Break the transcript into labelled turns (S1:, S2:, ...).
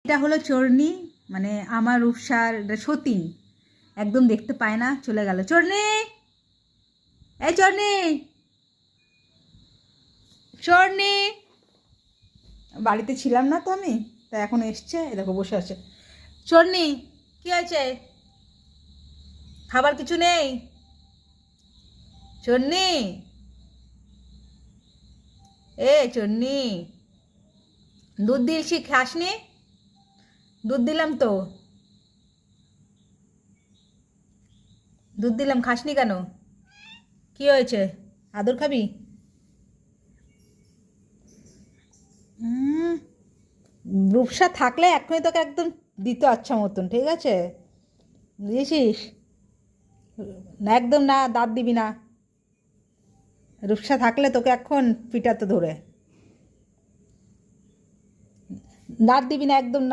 S1: এটা হলো চোরনি, মানে আমার রূপসার সতীন, একদম দেখতে পায় না, চলে গেল। চোরনি, এই চোরনি, চোরনি। বাড়িতে ছিলাম না তো আমি, তা এখন এসছে, এ দেখো বসে আছে। চোরনি, কি হয়েছে? খাবার কিছু নেই? চোরনি, চোরনি, দুধ দিয়েছি, খাসনি? দুধ দিলাম তো, দুধ দিলাম, খাসনি কেন? কি হয়েছে? আদর খাবি? রূপসা থাকলে এখনই তোকে একদম দিত আচ্ছা মতন, ঠিক আছে? বুঝেছিস? না, একদম না, দাঁত দিবি না। রূপসা থাকলে তোকে এখন পিটাতো ধরে। দাঁত দিবি না, একদম না।